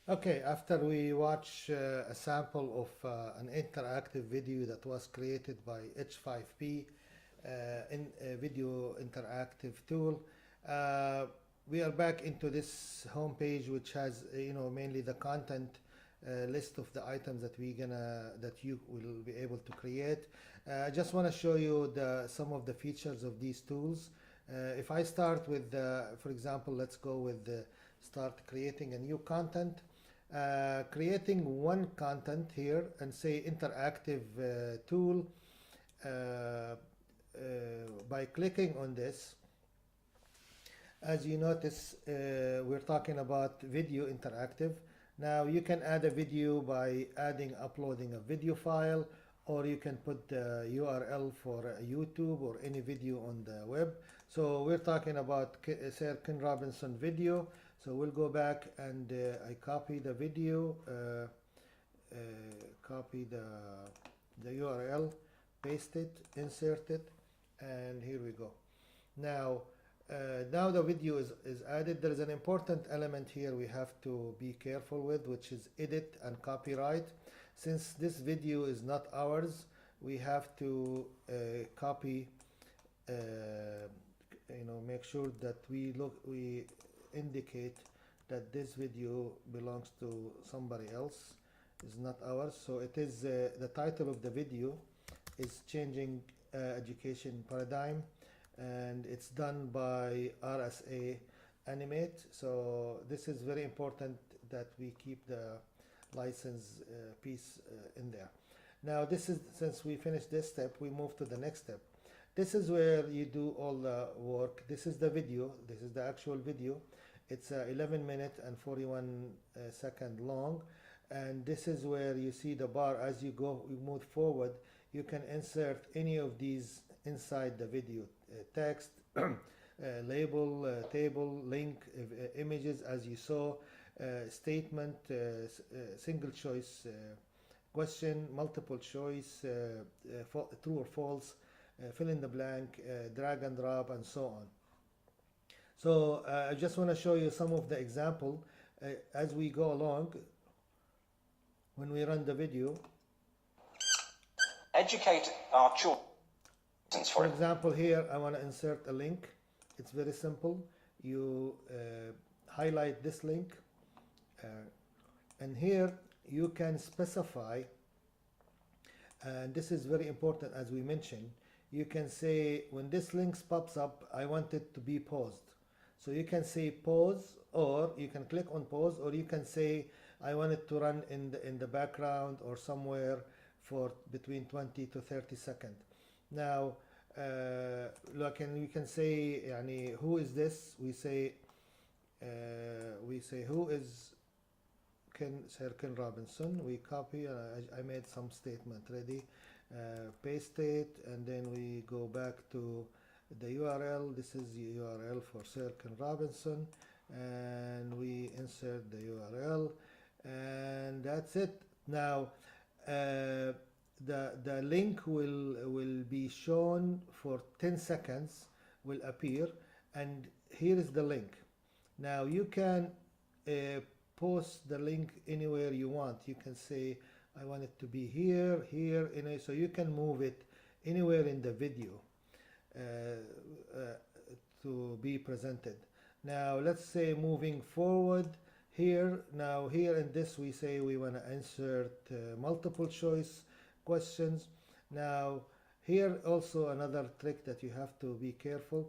Okay, after we watch a sample of an interactive video that was created by H5P in a video interactive tool, uh, we are back into this homepage, which has mainly the content list of the items that you will be able to create. I just want to show you some of the features of these tools. If I start with, for example, let's go with start creating a new content. Creating one content here and say interactive tool, by clicking on this, as you notice, we're talking about video interactive. Now you can add a video by uploading a video file, or you can put the URL for YouTube or any video on the web. So we're talking about Sir Ken Robinson video. So we'll go back and I copy the video, copy the URL, paste it, insert it, and here we go. Now, now the video is added. There is an important element here we have to be careful with, which is edit and copyright. Since this video is not ours, we have to copy, make sure that we indicate that this video belongs to somebody else, is not ours. So it is the title of the video is changing education paradigm, and it's done by RSA Animate. So this is very important that we keep the license piece in there. Now this is, since we finished this step, we move to the next step. This is where you do all the work. This is the video. This is the actual video. It's 11 minute and 41 second long, and this is where you see the bar. As you move forward, you can insert any of these inside the video, text, label, table, link, images, as you saw, statement, single choice question, multiple choice, true or false, fill in the blank, drag and drop, and so on. So I just want to show you some of the example as we go along. When we run the video, educate our children. for example, here I want to insert a link. It's very simple. You highlight this link, and here you can specify, and this is very important as we mentioned, you can say when this link pops up, I want it to be paused. So you can say pause, or you can click on pause, or you can say I want it to run in the background or somewhere for between 20 to 30 seconds. Now, look, and we can say, yani, who is this? We say who is Sir Ken Robinson. We copy. I made some statement ready. Paste it, and then we go back to the URL. This is the URL for Sir Ken Robinson, and we insert the URL, and that's it. Now the link will be shown for 10 seconds, will appear, and here is the link. Now you can post the link anywhere you want. You can say I want it to be here, here, so you can move it anywhere in the video to be presented. Now let's say moving forward here. Now here in this we say we want to insert multiple choice questions. Now here also another trick that you have to be careful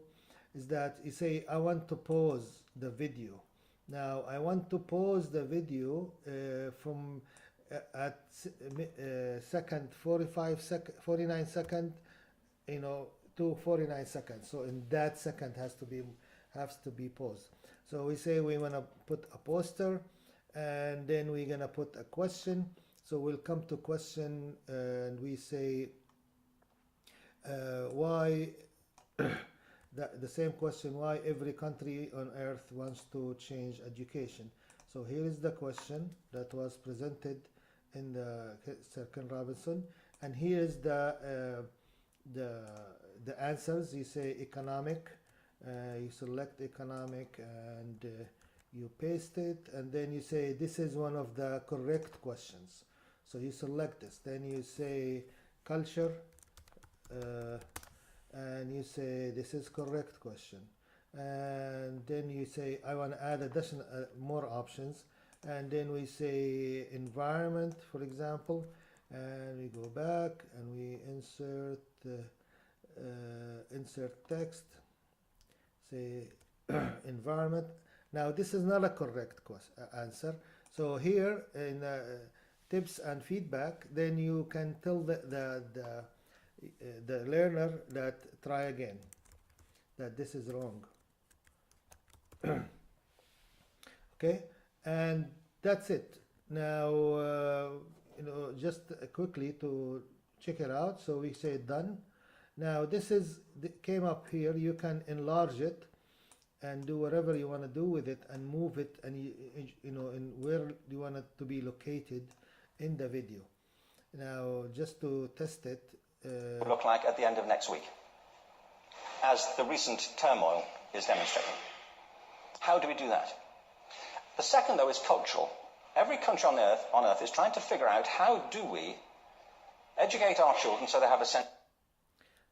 is that you say I want to pause the video. Now I want to pause the video from at second 49 second, to 49 seconds. So in that second has to be paused. So we say we want to put a poster, and then we're gonna put a question. So we'll come to question, and we say why the same question, why every country on earth wants to change education. So here is the question that was presented in the Sir Ken Robinson, and here is the answers. You say economic, you select economic, and you paste it, and then you say this is one of the correct questions. So you select this, then you say culture, and you say this is correct question, and then you say I want to add additional more options, and then we say environment, for example, and we go back and we insert insert text, say environment. Now this is not a correct answer, so here in tips and feedback, then you can tell the learner that try again, that this is wrong. Okay, and that's it. Now just quickly to check it out, so we say done. Now this is came up here. You can enlarge it and do whatever you want to do with it and move it, and you know, in where you want it to be located in the video. Now just to test it, look like at the end of next week, as the recent turmoil is demonstrating. How do we do that? The second, though, is cultural. Every country on Earth is trying to figure out how do we educate our children so they have a sense.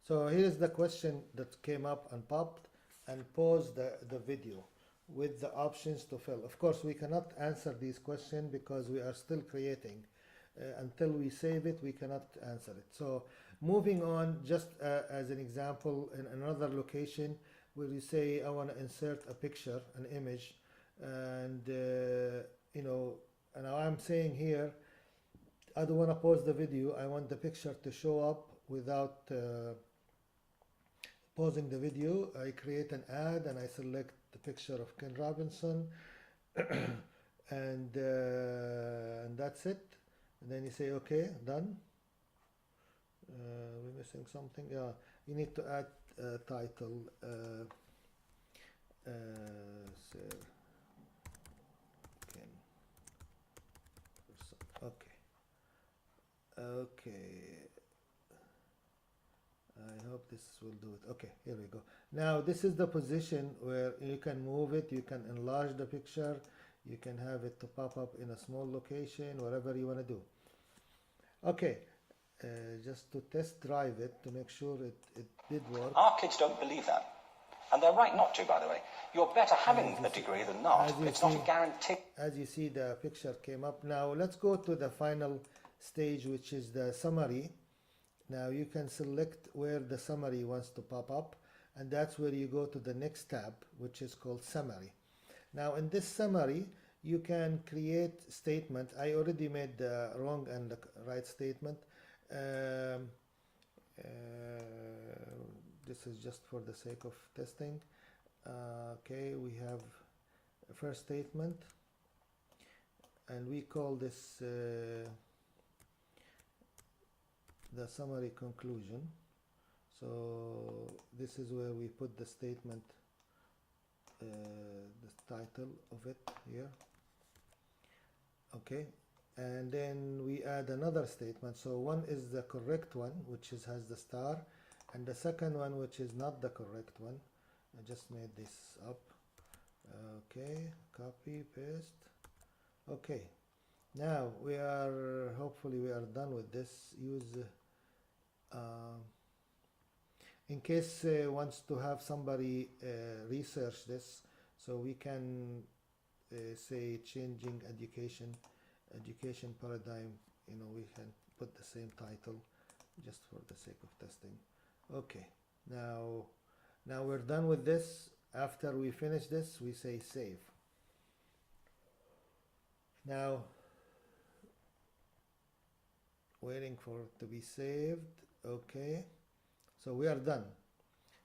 So here's the question that came up and popped, and pause the video with the options to fill. Of course, we cannot answer these questions because we are still creating. Until we save it, we cannot answer it. So moving on, just as an example, in another location where you say I want to insert a picture, an image, and you know, and I'm saying here I don't want to pause the video, I want the picture to show up without pausing the video. I create an ad and I select the picture of Ken Robinson and that's it. And then you say okay, done. We're missing something. Yeah, you need to add title, Sir Ken. Okay, I hope this will do it. Okay, here we go. Now this is the position where you can move it, you can enlarge the picture, you can have it to pop up in a small location, whatever you want to do. Okay, just to test drive it to make sure it did work. Our kids don't believe that, and they're right not to, by the way. You're better having a degree than not. It's not a guarantee. As you see, the picture came up. Now let's go to the final stage, which is the summary. Now you can select where the summary wants to pop up, and that's where you go to the next tab, which is called summary. Now in this summary, you can create statement. I already made the wrong and the right statement. This is just for the sake of testing. Okay, we have a first statement, and we call this the summary conclusion. So this is where we put the statement, the title of it here. Okay, and then we add another statement. So one is the correct one, which has the star, and the second one, which is not the correct one. I just made this up. Okay, copy, paste. Okay, now hopefully we are done with this. Use in case wants to have somebody research this, so we can say changing education paradigm. You know, we can put the same title just for the sake of testing. Okay, now we're done with this. After we finish this, we say save. Now waiting for it to be saved. Okay, so we are done.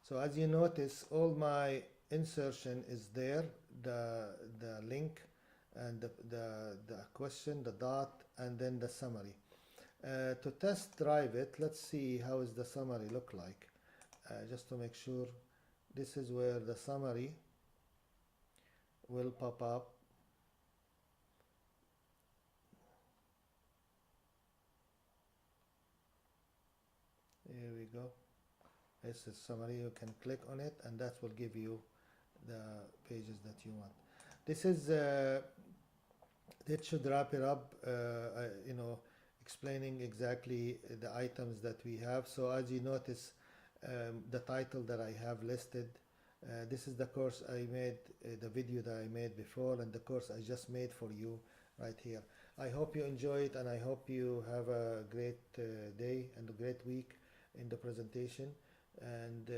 So as you notice, all my insertion is there, the link and the question, the dot, and then the summary. To test drive it, let's see how is the summary look like. Just to make sure, this is where the summary will pop up. Here we go. This is summary. You can click on it, and that will give you the pages that you want. this is that should wrap it up, you know, explaining exactly the items that we have. So as you notice, the title that I have listed, this is the course I made, the video that I made before, and the course I just made for you right here. I hope you enjoy it, and I hope you have a great day and a great week in the presentation. And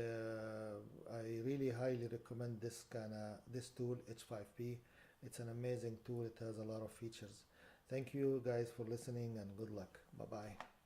I really highly recommend this tool, H5P. It's an amazing tool. It has a lot of features. Thank you guys for listening, and good luck. Bye bye.